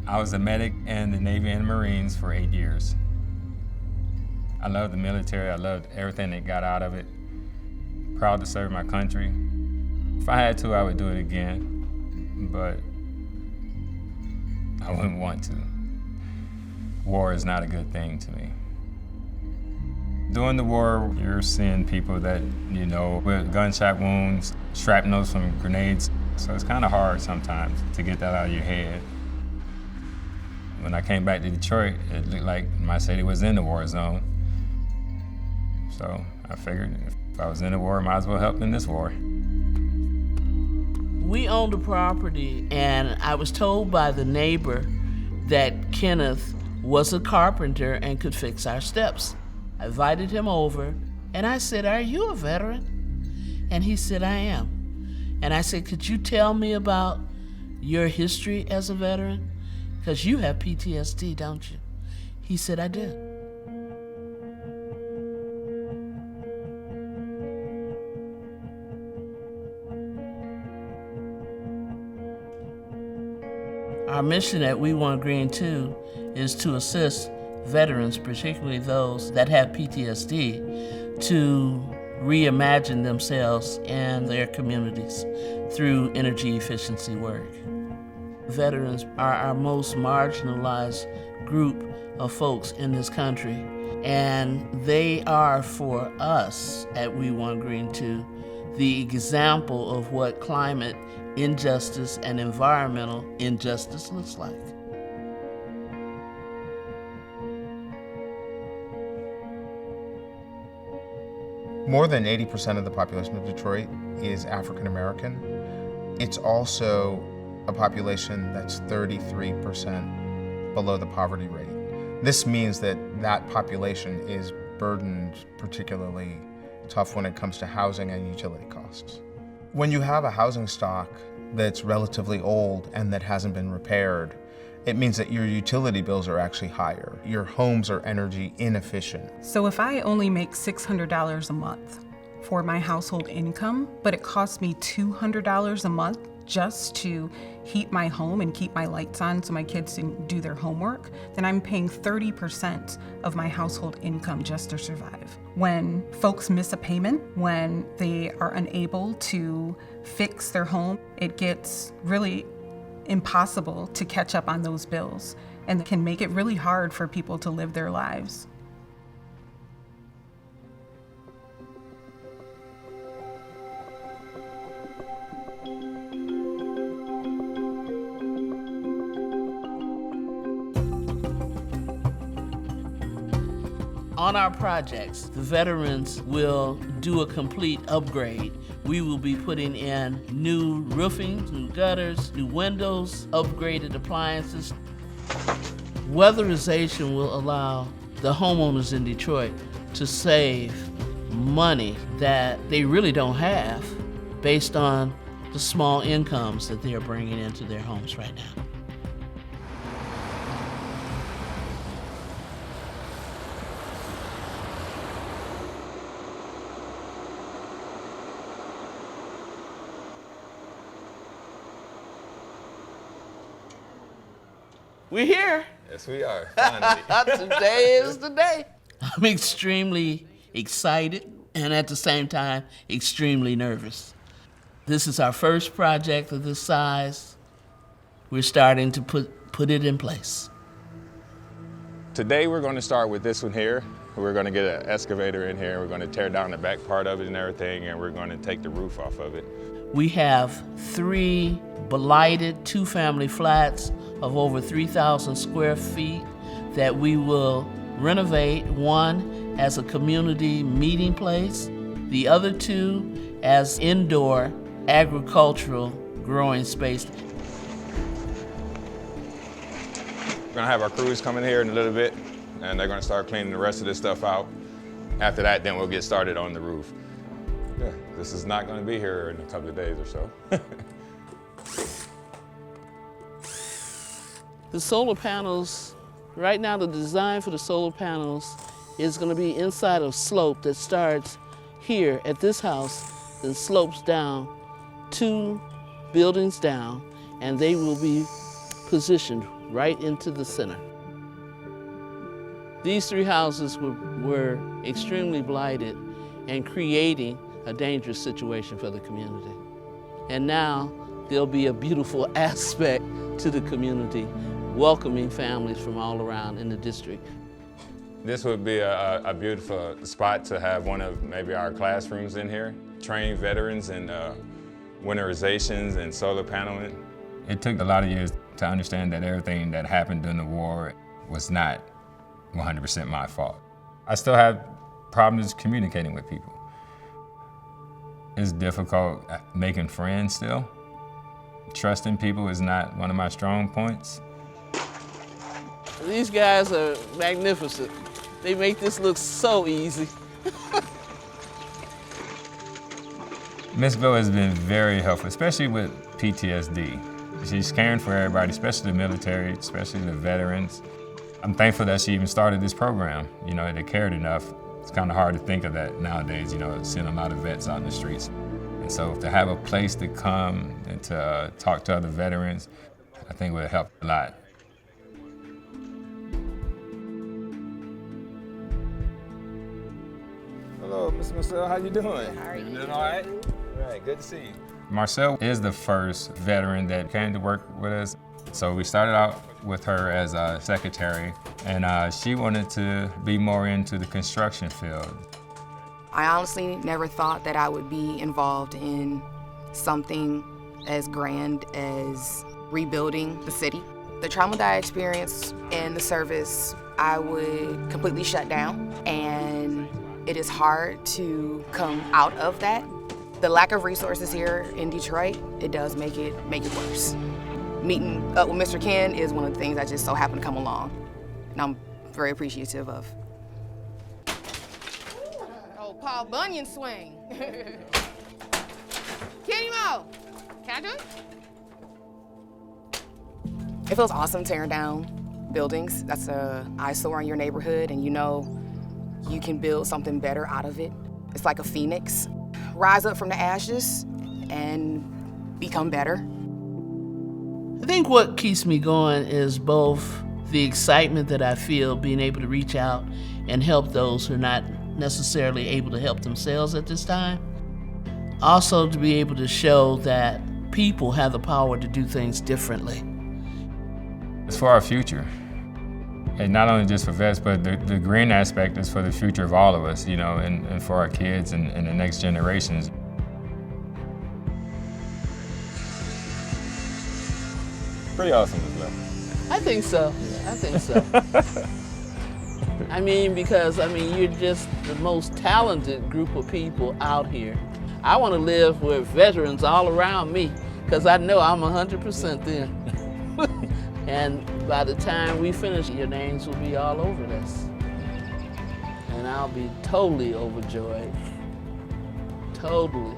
I was a medic in the Navy and Marines for 8 years. I loved the military. I loved everything that got out of it. Proud to serve my country. If I had to, I would do it again, but I wouldn't want to. War is not a good thing to me. During the war, you're seeing people that, with gunshot wounds, shrapnels from grenades, so it's kind of hard sometimes to get that out of your head. When I came back to Detroit, it looked like my city was in the war zone. So I figured if I was in the war, I might as well help in this war. We owned a property, and I was told by the neighbor that Kenneth was a carpenter and could fix our steps. I invited him over, and I said, "Are you a veteran?" And he said, "I am." And I said, "Could you tell me about your history as a veteran? Because you have PTSD, don't you?" He said, "I do." Our mission at We Want Green Too is to assist veterans, particularly those that have PTSD, to reimagine themselves and their communities through energy efficiency work. Veterans are our most marginalized group of folks in this country, and they are, for us at We Want Green Too, the example of what climate injustice and environmental injustice looks like. More than 80% of the population of Detroit is African American. It's also a population that's 33% below the poverty rate. This means that that population is burdened particularly tough when it comes to housing and utility costs. When you have a housing stock that's relatively old and that hasn't been repaired, it means that your utility bills are actually higher. Your homes are energy inefficient. So if I only make $600 a month for my household income, but it costs me $200 a month just to heat my home and keep my lights on so my kids can do their homework, then I'm paying 30% of my household income just to survive. When folks miss a payment, when they are unable to fix their home, it gets really impossible to catch up on those bills, and can make it really hard for people to live their lives. On our projects, the veterans will do a complete upgrade. We will be putting in new roofing, new gutters, new windows, upgraded appliances. Weatherization will allow the homeowners in Detroit to save money that they really don't have based on the small incomes that they are bringing into their homes right now. We're here. Yes, we are, finally. Today is the day. I'm extremely excited and at the same time, extremely nervous. This is our first project of this size. We're starting to put it in place. Today we're going to start with this one here. We're going to get an excavator in here. We're going to tear down the back part of it and everything, and we're going to take the roof off of it. We have 3 blighted 2-family flats of over 3,000 square feet that we will renovate, one as a community meeting place, the other 2 as indoor agricultural growing space. We're gonna have our crews coming here in a little bit, and they're gonna start cleaning the rest of this stuff out. After that, then we'll get started on the roof. Yeah, this is not gonna be here in a couple of days or so. The solar panels, right now the design for the solar panels is going to be inside a slope that starts here at this house, then slopes down 2 buildings down, and they will be positioned right into the center. These 3 houses were extremely blighted and creating a dangerous situation for the community. And now there'll be a beautiful aspect to the community, welcoming families from all around in the district. This would be a beautiful spot to have one of maybe our classrooms in here, train veterans in winterizations and solar paneling. It took a lot of years to understand that everything that happened during the war was not 100% my fault. I still have problems communicating with people. It's difficult making friends still. Trusting people is not one of my strong points. These guys are magnificent. They make this look so easy. Miss Bill has been very helpful, especially with PTSD. She's caring for everybody, especially the military, especially the veterans. I'm thankful that she even started this program. You know, they cared enough. It's kind of hard to think of that nowadays, you know, seeing a lot of vets out in the streets. And so to have a place to come and to talk to other veterans, I think would help a lot. Hello, Mr. Marcel, how you doing? How are you? Doing all right? All right, good to see you. Marcel is the first veteran that came to work with us. So we started out with her as a secretary, and she wanted to be more into the construction field. I honestly never thought that I would be involved in something as grand as rebuilding the city. The trauma that I experienced in the service, I would completely shut down, and it is hard to come out of that. The lack of resources here in Detroit, it does make it worse. Meeting up with Mr. Ken is one of the things that just so happened to come along, and I'm very appreciative of. Oh, Paul Bunyan swing. Kenny Mo, can I do it? It feels awesome tearing down buildings. That's an eyesore in your neighborhood, and you know you can build something better out of it. It's like a phoenix. Rise up from the ashes and become better. I think what keeps me going is both the excitement that I feel being able to reach out and help those who are not necessarily able to help themselves at this time. Also to be able to show that people have the power to do things differently. It's for our future. And not only just for vets, but the green aspect is for the future of all of us, you know, and for our kids and the next generations. Pretty awesome as well. I think so. I think so. Because you're just the most talented group of people out here. I want to live with veterans all around me, because I know I'm 100% there. And by the time we finish, your names will be all over this. And I'll be totally overjoyed. Totally.